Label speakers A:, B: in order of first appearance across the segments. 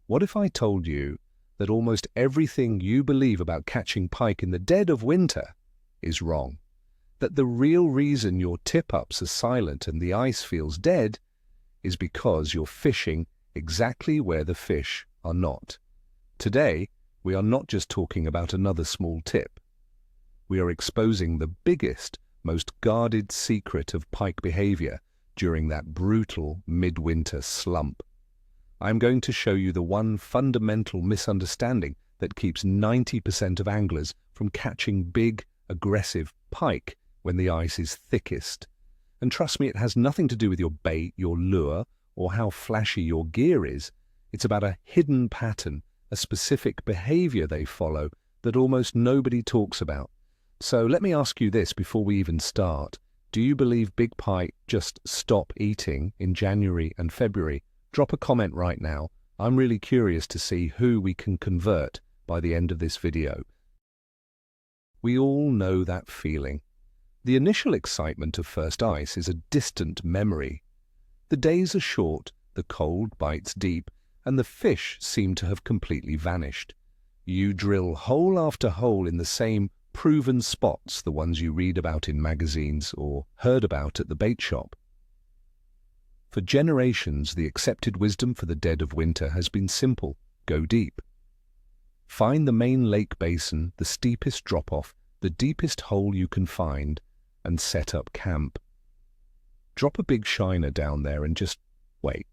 A: What if I told you that almost everything you believe about catching pike in the dead of winter is wrong? That the real reason your tip-ups are silent and the ice feels dead is because you're fishing exactly where the fish are not. Today, we are not just talking about another small tip. We are exposing the biggest, most guarded secret of pike behavior during that brutal midwinter slump. I'm going to show you the one fundamental misunderstanding that keeps 90% of anglers from catching big, aggressive pike when the ice is thickest. And trust me, it has nothing to do with your bait, your lure, or how flashy your gear is. It's about a hidden pattern, a specific behavior they follow that almost nobody talks about. So let me ask you this before we even start. Do you believe big pike just stop eating in January and February? Drop a comment right now. I'm really curious to see who we can convert by the end of this video. We all know that feeling. The initial excitement of first ice is a distant memory. The days are short, the cold bites deep, and the fish seem to have completely vanished. You drill hole after hole in the same proven spots, the ones you read about in magazines or heard about at the bait shop. For generations, the accepted wisdom for the dead of winter has been simple: go deep. Find the main lake basin, the steepest drop-off, the deepest hole you can find, and set up camp. Drop a big shiner down there and just wait.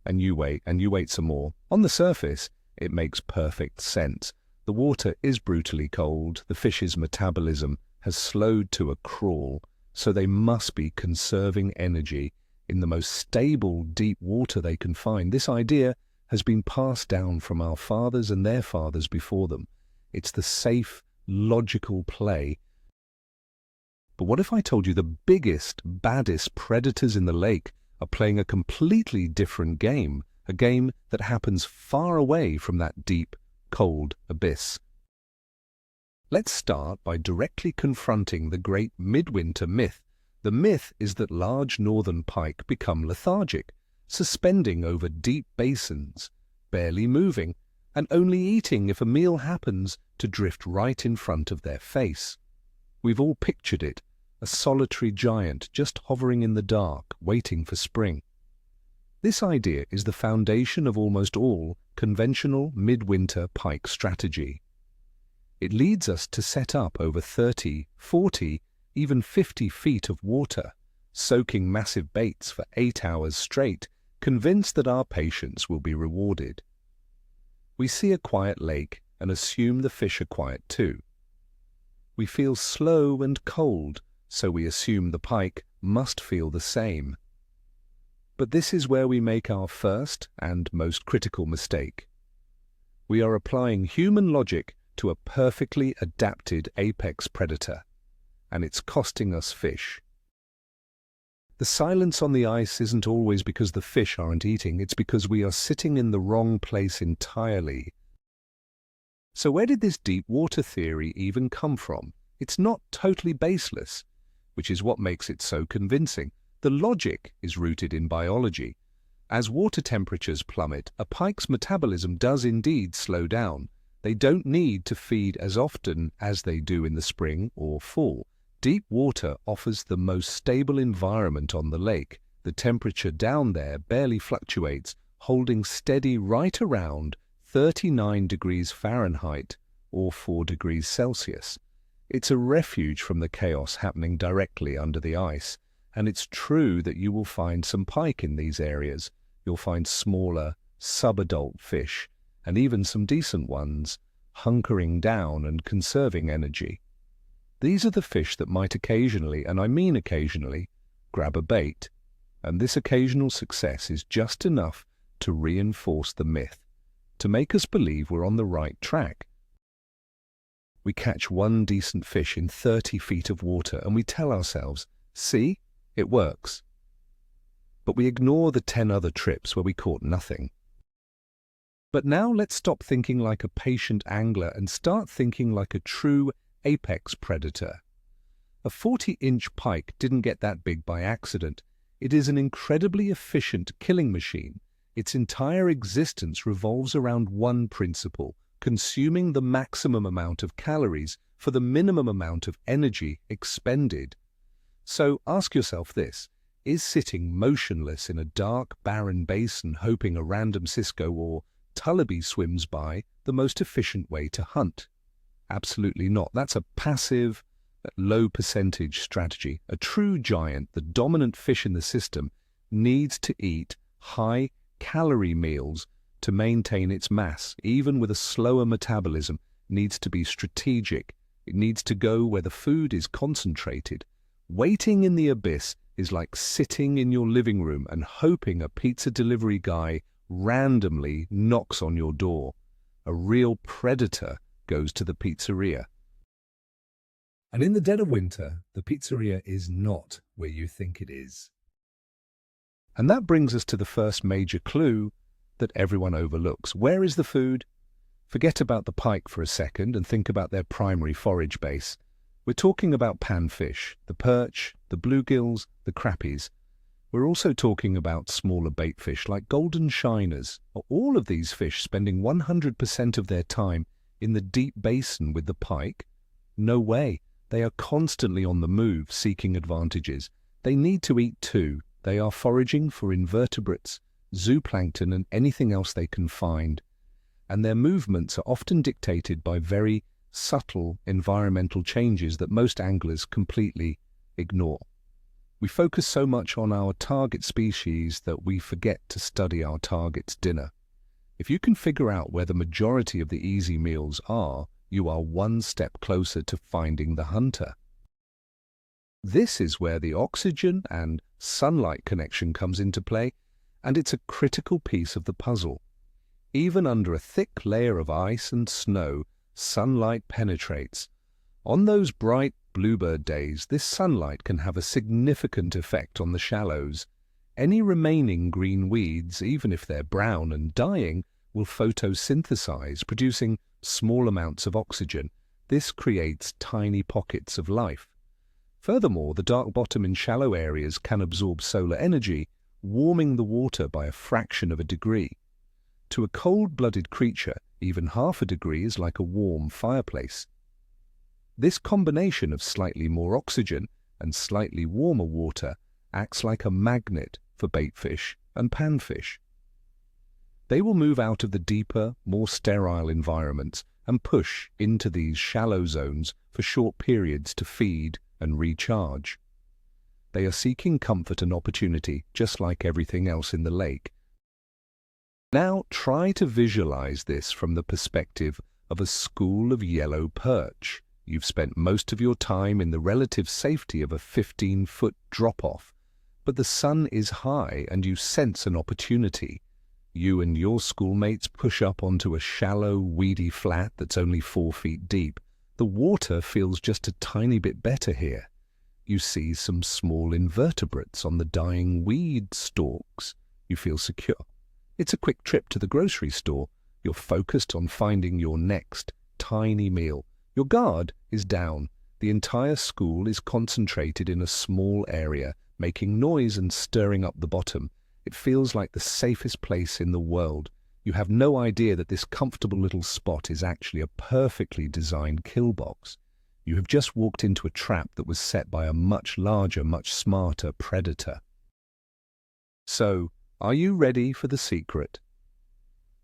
A: And you wait some more. On the surface, it makes perfect sense. The water is brutally cold, the fish's metabolism has slowed to a crawl, so they must be conserving energy in the most stable deep water they can find. This idea has been passed down from our fathers and their fathers before them. It's the safe, logical play. But what if I told you the biggest, baddest predators in the lake are playing a completely different game, a game that happens far away from that deep, cold abyss? Let's start by directly confronting the great midwinter myth. The myth is that large northern pike become lethargic, suspending over deep basins, barely moving, and only eating if a meal happens to drift right in front of their face. We've all pictured it, a solitary giant just hovering in the dark, waiting for spring. This idea is the foundation of almost all conventional midwinter pike strategy. It leads us to set up over 30, 40, even 50 feet of water, soaking massive baits for 8 hours straight, convinced that our patience will be rewarded. We see a quiet lake and assume the fish are quiet too. We feel slow and cold, so we assume the pike must feel the same. But this is where we make our first and most critical mistake. We are applying human logic to a perfectly adapted apex predator, and it's costing us fish. The silence on the ice isn't always because the fish aren't eating, it's because we are sitting in the wrong place entirely. So where did this deep water theory even come from? It's not totally baseless, which is what makes it so convincing. The logic is rooted in biology. As water temperatures plummet, a pike's metabolism does indeed slow down. They don't need to feed as often as they do in the spring or fall. Deep water offers the most stable environment on the lake. The temperature down there barely fluctuates, holding steady right around 39 degrees Fahrenheit or 4 degrees Celsius. It's a refuge from the chaos happening directly under the ice. And it's true that you will find some pike in these areas. You'll find smaller, subadult fish, and even some decent ones, hunkering down and conserving energy. These are the fish that might occasionally, and I mean occasionally, grab a bait, and this occasional success is just enough to reinforce the myth, to make us believe we're on the right track. We catch one decent fish in 30 feet of water and we tell ourselves, see, it works. But we ignore the 10 other trips where we caught nothing. But now let's stop thinking like a patient angler and start thinking like a true apex predator. A 40-inch pike didn't get that big by accident. It is an incredibly efficient killing machine. Its entire existence revolves around one principle: consuming the maximum amount of calories for the minimum amount of energy expended. So ask yourself this: is sitting motionless in a dark, barren basin hoping a random Cisco or Tullaby swims by the most efficient way to hunt? Absolutely not. That's a passive, low percentage strategy. A true giant, the dominant fish in the system, needs to eat high-calorie meals to maintain its mass. Even with a slower metabolism, needs to be strategic. It needs to go where the food is concentrated. Waiting in the abyss is like sitting in your living room and hoping a pizza delivery guy randomly knocks on your door. A real predator goes to the pizzeria. And in the dead of winter, the pizzeria is not where you think it is. And that brings us to the first major clue that everyone overlooks. Where is the food? Forget about the pike for a second and think about their primary forage base. We're talking about panfish, the perch, the bluegills, the crappies. We're also talking about smaller baitfish like golden shiners. Are all of these fish spending 100% of their time in the deep basin with the pike? No way. They are constantly on the move, seeking advantages. They need to eat too. They are foraging for invertebrates, zooplankton, and anything else they can find. And their movements are often dictated by very subtle environmental changes that most anglers completely ignore. We focus so much on our target species that we forget to study our target's dinner. If you can figure out where the majority of the easy meals are, you are one step closer to finding the hunter. This is where the oxygen and sunlight connection comes into play, and it's a critical piece of the puzzle. Even under a thick layer of ice and snow, sunlight penetrates. On those bright bluebird days, this sunlight can have a significant effect on the shallows. Any remaining green weeds, even if they're brown and dying, will photosynthesize, producing small amounts of oxygen. This creates tiny pockets of life. Furthermore, the dark bottom in shallow areas can absorb solar energy, warming the water by a fraction of a degree. To a cold-blooded creature, even half a degree is like a warm fireplace. This combination of slightly more oxygen and slightly warmer water acts like a magnet for baitfish and panfish. They will move out of the deeper, more sterile environments and push into these shallow zones for short periods to feed and recharge. They are seeking comfort and opportunity, just like everything else in the lake. Now try to visualize this from the perspective of a school of yellow perch. You've spent most of your time in the relative safety of a 15-foot drop-off, but the sun is high and you sense an opportunity. You and your schoolmates push up onto a shallow, weedy flat that's only 4 feet deep. The water feels just a tiny bit better here. You see some small invertebrates on the dying weed stalks. You feel secure. It's a quick trip to the grocery store. You're focused on finding your next tiny meal. Your guard is down. The entire school is concentrated in a small area, making noise and stirring up the bottom. It feels like the safest place in the world. You have no idea that this comfortable little spot is actually a perfectly designed kill box. You have just walked into a trap that was set by a much larger, much smarter predator. So, are you ready for the secret?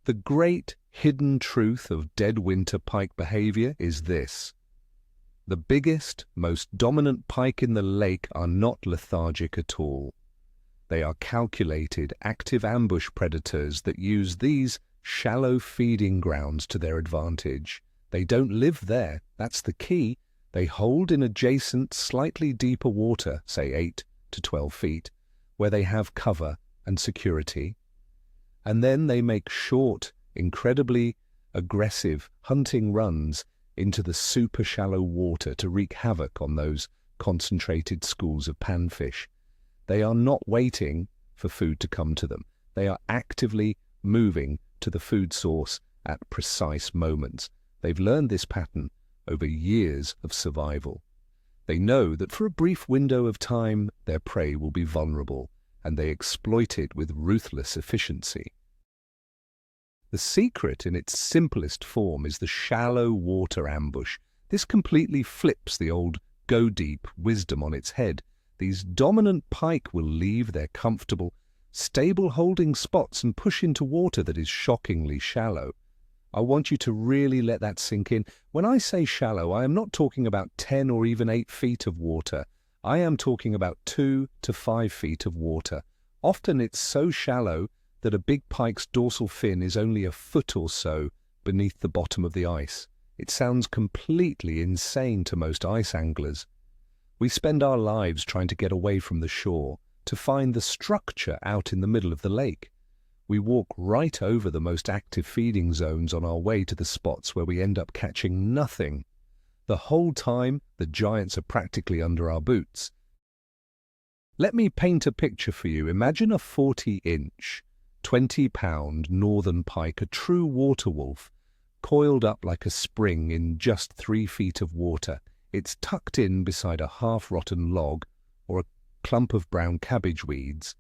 A: The great hidden truth of dead winter pike behavior is this: the biggest, most dominant pike in the lake are not lethargic at all. They are calculated, active ambush predators that use these shallow feeding grounds to their advantage. They don't live there, that's the key. They hold in adjacent, slightly deeper water, say 8 to 12 feet, where they have cover and security. And then they make short, incredibly aggressive hunting runs into the super shallow water to wreak havoc on those concentrated schools of panfish. They are not waiting for food to come to them. They are actively moving to the food source at precise moments. They've learned this pattern over years of survival. They know that for a brief window of time, their prey will be vulnerable, and they exploit it with ruthless efficiency. The secret in its simplest form is the shallow water ambush. This completely flips the old go deep wisdom on its head. These dominant pike will leave their comfortable, stable holding spots and push into water that is shockingly shallow. I want you to really let that sink in. When I say shallow, I am not talking about 10 or even 8 feet of water. I am talking about 2 to 5 feet of water. Often it's so shallow that a big pike's dorsal fin is only a foot or so beneath the bottom of the ice. It sounds completely insane to most ice anglers. We spend our lives trying to get away from the shore, to find the structure out in the middle of the lake. We walk right over the most active feeding zones on our way to the spots where we end up catching nothing. The whole time, the giants are practically under our boots. Let me paint a picture for you. Imagine a 40-inch, 20-pound northern pike, a true water wolf, coiled up like a spring in just 3 feet of water. It's tucked in beside a half-rotten log or a clump of brown cabbage weeds.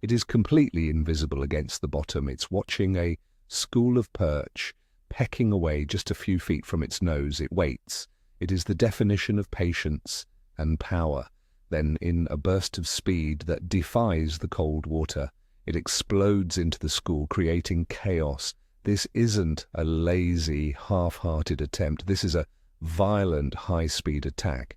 A: It is completely invisible against the bottom. It's watching a school of perch pecking away just a few feet from its nose. It waits. It is the definition of patience and power. Then, in a burst of speed that defies the cold water, it explodes into the school, creating chaos. This isn't a lazy, half-hearted attempt. This is a violent, high-speed attack.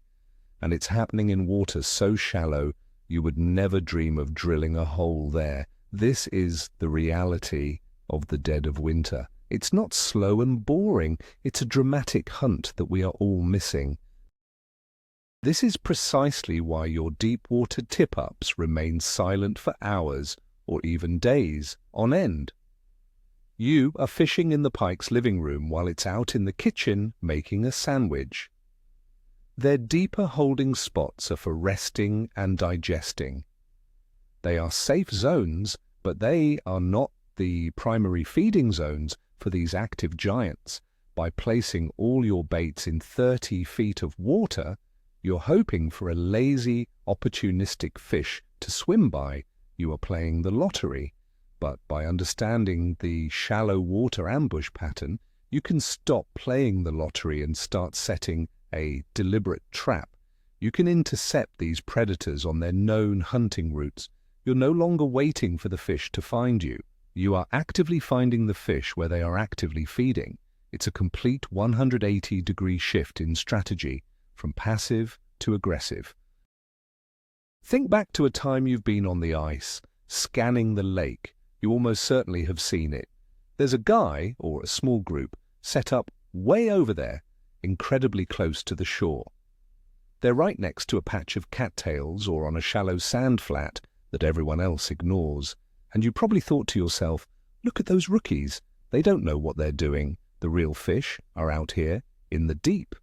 A: And it's happening in water so shallow you would never dream of drilling a hole there. This is the reality of the dead of winter. It's not slow and boring. It's a dramatic hunt that we are all missing. This is precisely why your deep water tip-ups remain silent for hours or even days on end. You are fishing in the pike's living room while it's out in the kitchen making a sandwich. Their deeper holding spots are for resting and digesting. They are safe zones, but they are not the primary feeding zones for these active giants. By placing all your baits in 30 feet of water, you're hoping for a lazy, opportunistic fish to swim by. You are playing the lottery. But by understanding the shallow water ambush pattern, you can stop playing the lottery and start setting a deliberate trap. You can intercept these predators on their known hunting routes. You're no longer waiting for the fish to find you. You are actively finding the fish where they are actively feeding. It's a complete 180-degree shift in strategy, from passive to aggressive. Think back to a time you've been on the ice, scanning the lake. You almost certainly have seen it. There's a guy, or a small group, set up way over there, incredibly close to the shore. They're right next to a patch of cattails or on a shallow sand flat that everyone else ignores. And you probably thought to yourself, look at those rookies. They don't know what they're doing. The real fish are out here in the deep.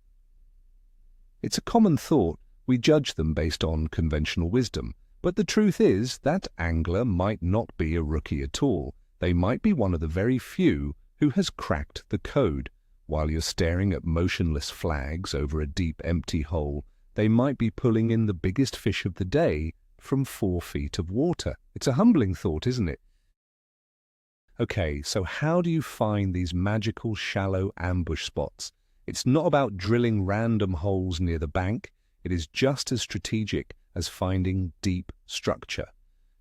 A: It's a common thought. We judge them based on conventional wisdom. But the truth is that angler might not be a rookie at all. They might be one of the very few who has cracked the code. While you're staring at motionless flags over a deep, empty hole, they might be pulling in the biggest fish of the day from 4 feet of water. It's a humbling thought, isn't it? Okay, so how do you find these magical shallow ambush spots? It's not about drilling random holes near the bank. It is just as strategic as finding deep structure.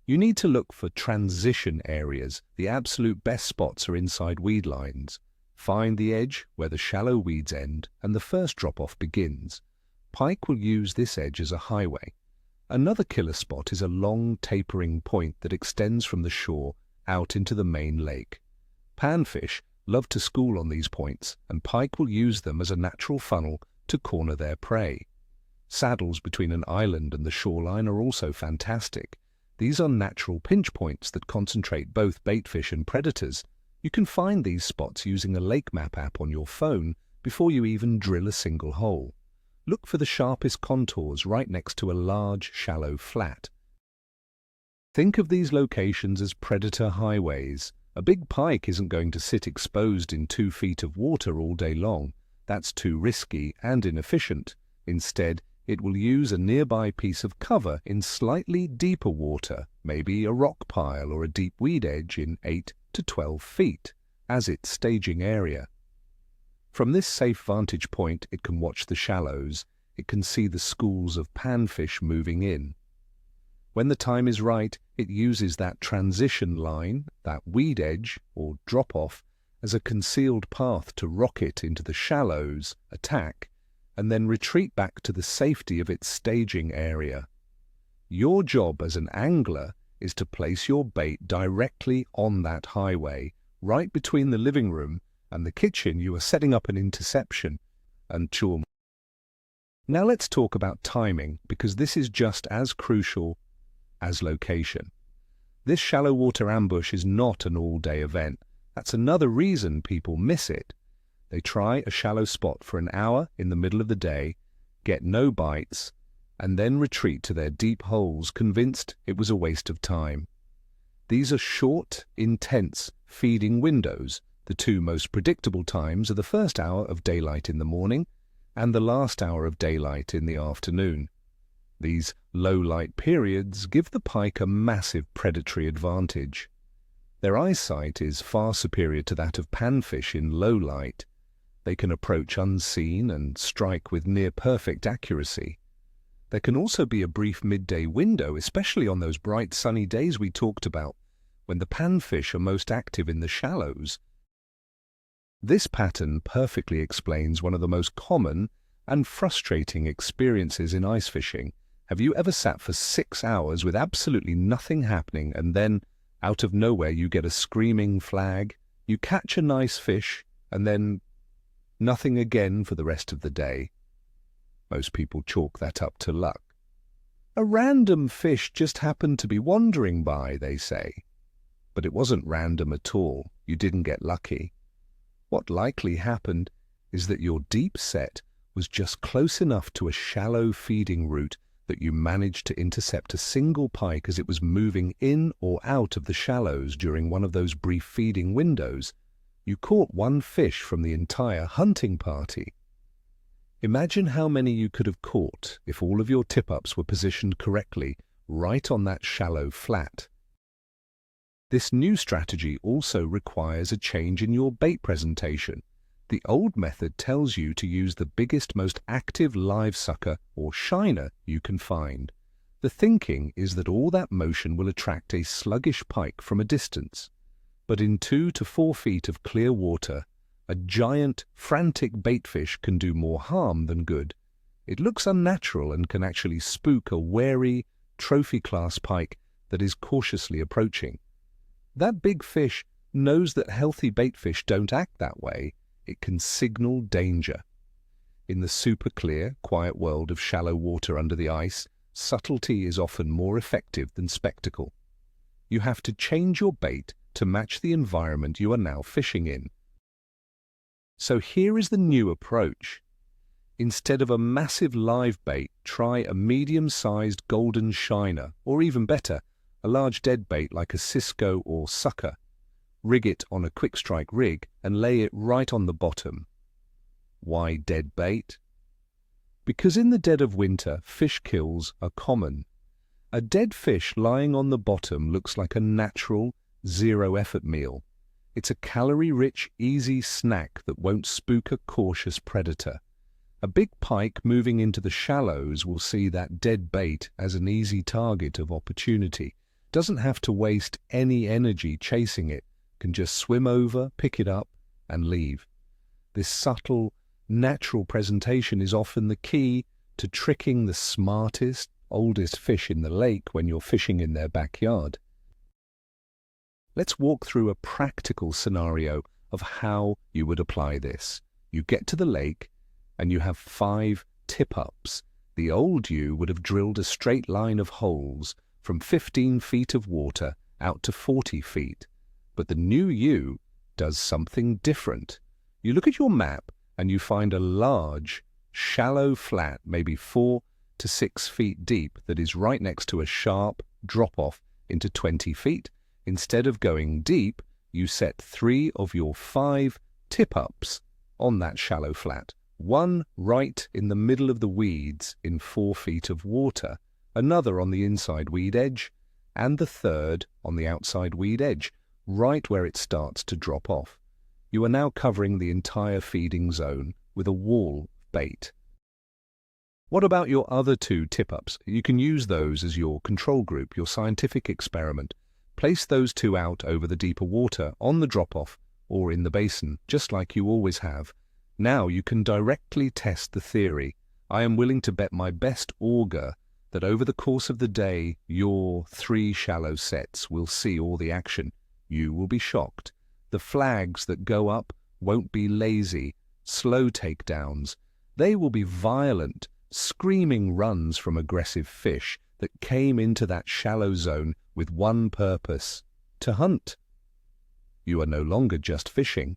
A: You need to look for transition areas. The absolute best spots are inside weed lines. Find the edge where the shallow weeds end and the first drop-off begins. Pike will use this edge as a highway. Another killer spot is a long tapering point that extends from the shore out into the main lake. Panfish love to school on these points, and pike will use them as a natural funnel to corner their prey. Saddles between an island and the shoreline are also fantastic. These are natural pinch points that concentrate both baitfish and predators. You can find these spots using a lake map app on your phone before you even drill a single hole. Look for the sharpest contours right next to a large, shallow flat. Think of these locations as predator highways. A big pike isn't going to sit exposed in 2 feet of water all day long. That's too risky and inefficient. Instead, it will use a nearby piece of cover in slightly deeper water, maybe a rock pile or a deep weed edge in 8 to 12 feet. as its staging area. From this safe vantage point, it can watch the shallows. It can see the schools of panfish moving in. When the time is right, it uses that transition line, that weed edge or drop-off, as a concealed path to rocket into the shallows, attack, and then retreat back to the safety of its staging area. Your job as an angler is to place your bait directly on that highway, right between the living room and the kitchen. You are setting up an interception and chum. Now let's talk about timing, because this is just as crucial as location. This shallow water ambush is not an all-day event. That's another reason people miss it. They try a shallow spot for an hour in the middle of the day, get no bites, and then retreat to their deep holes, convinced it was a waste of time. These are short, intense feeding windows. The two most predictable times are the first hour of daylight in the morning and the last hour of daylight in the afternoon. These low-light periods give the pike a massive predatory advantage. Their eyesight is far superior to that of panfish in low light. They can approach unseen and strike with near-perfect accuracy. There can also be a brief midday window, especially on those bright sunny days we talked about, when the panfish are most active in the shallows. This pattern perfectly explains one of the most common and frustrating experiences in ice fishing. Have you ever sat for 6 hours with absolutely nothing happening, and then, out of nowhere, you get a screaming flag, you catch a nice fish, and then nothing again for the rest of the day? Most people chalk that up to luck. A random fish just happened to be wandering by, they say. But it wasn't random at all. You didn't get lucky. What likely happened is that your deep set was just close enough to a shallow feeding route that you managed to intercept a single pike as it was moving in or out of the shallows during one of those brief feeding windows. You caught one fish from the entire hunting party. Imagine how many you could have caught if all of your tip-ups were positioned correctly right on that shallow flat. This new strategy also requires a change in your bait presentation. The old method tells you to use the biggest, most active live sucker or shiner you can find. The thinking is that all that motion will attract a sluggish pike from a distance. But in 2 to 4 feet of clear water, a giant, frantic baitfish can do more harm than good. It looks unnatural and can actually spook a wary, trophy-class pike that is cautiously approaching. That big fish knows that healthy baitfish don't act that way. It can signal danger. In the super clear, quiet world of shallow water under the ice, subtlety is often more effective than spectacle. You have to change your bait to match the environment you are now fishing in. So here is the new approach. Instead of a massive live bait, try a medium-sized golden shiner, or even better, a large dead bait like a Cisco or sucker. Rig it on a quick strike rig and lay it right on the bottom. Why dead bait? Because in the dead of winter, fish kills are common. A dead fish lying on the bottom looks like a natural, zero-effort meal. It's a calorie-rich, easy snack that won't spook a cautious predator. A big pike moving into the shallows will see that dead bait as an easy target of opportunity. Doesn't have to waste any energy chasing it. Can just swim over, pick it up, and leave. This subtle, natural presentation is often the key to tricking the smartest, oldest fish in the lake when you're fishing in their backyard. Let's walk through a practical scenario of how you would apply this. You get to the lake and you have 5 tip-ups. The old you would have drilled a straight line of holes from 15 feet of water out to 40 feet. But the new you does something different. You look at your map and you find a large, shallow flat, maybe 4 to 6 feet deep, that is right next to a sharp drop-off into 20 feet. Instead of going deep, you set 3 of your 5 tip-ups on that shallow flat. One right in the middle of the weeds in 4 feet of water, another on the inside weed edge, and the third on the outside weed edge, right where it starts to drop off. You are now covering the entire feeding zone with a wall of bait. What about your other two tip-ups? You can use those as your control group, your scientific experiment. Place those two out over the deeper water, on the drop-off, or in the basin, just like you always have. Now you can directly test the theory. I am willing to bet my best auger that over the course of the day, your 3 shallow sets will see all the action. You will be shocked. The flags that go up won't be lazy, slow takedowns. They will be violent, screaming runs from aggressive fish that came into that shallow zone with one purpose: to hunt. You are no longer just fishing.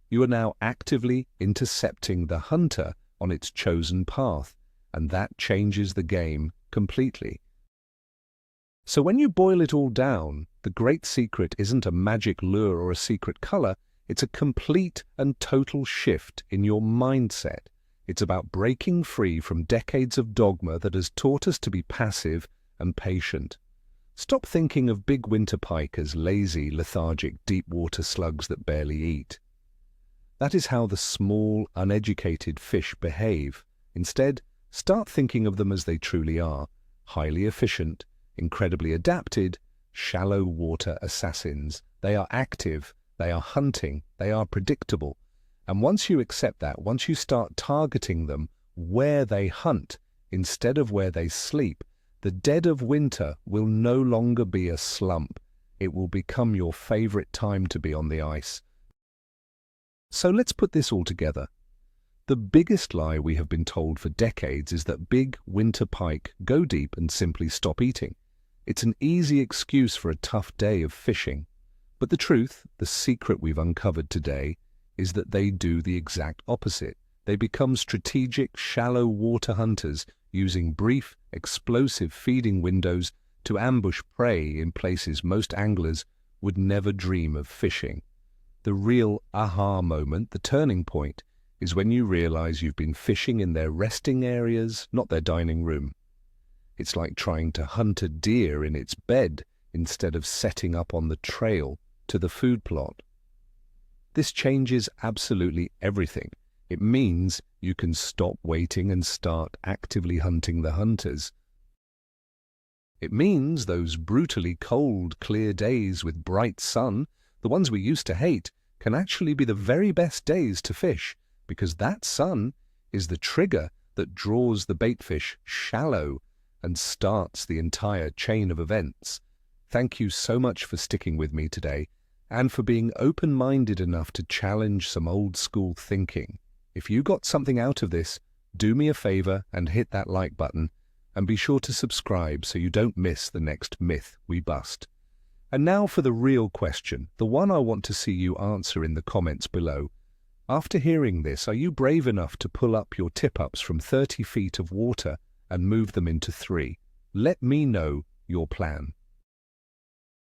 A: You are now actively intercepting the hunter on its chosen path, and that changes the game completely. So when you boil it all down, the great secret isn't a magic lure or a secret color, it's a complete and total shift in your mindset. It's about breaking free from decades of dogma that has taught us to be passive and patient. Stop thinking of big winter pike as lazy, lethargic, deep-water slugs that barely eat. That is how the small, uneducated fish behave. Instead, start thinking of them as they truly are: highly efficient, incredibly adapted, shallow water assassins. They are active, they are hunting, they are predictable. And once you accept that, once you start targeting them where they hunt instead of where they sleep, the dead of winter will no longer be a slump. It will become your favorite time to be on the ice. So let's put this all together. The biggest lie we have been told for decades is that big winter pike go deep and simply stop eating. It's an easy excuse for a tough day of fishing. But the truth, the secret we've uncovered today, is that they do the exact opposite. They become strategic, shallow water hunters, using brief, explosive feeding windows to ambush prey in places most anglers would never dream of fishing. The real aha moment, the turning point, is when you realize you've been fishing in their resting areas, not their dining room. It's like trying to hunt a deer in its bed instead of setting up on the trail to the food plot. This changes absolutely everything. It means you can stop waiting and start actively hunting the hunters. It means those brutally cold, clear days with bright sun, the ones we used to hate, can actually be the very best days to fish, because that sun is the trigger that draws the baitfish shallow and starts the entire chain of events. Thank you so much for sticking with me today and for being open-minded enough to challenge some old-school thinking. If you got something out of this, do me a favor and hit that like button, and be sure to subscribe so you don't miss the next myth we bust. And now for the real question, the one I want to see you answer in the comments below. After hearing this, are you brave enough to pull up your tip-ups from 30 feet of water and move them into 3? Let me know your plan.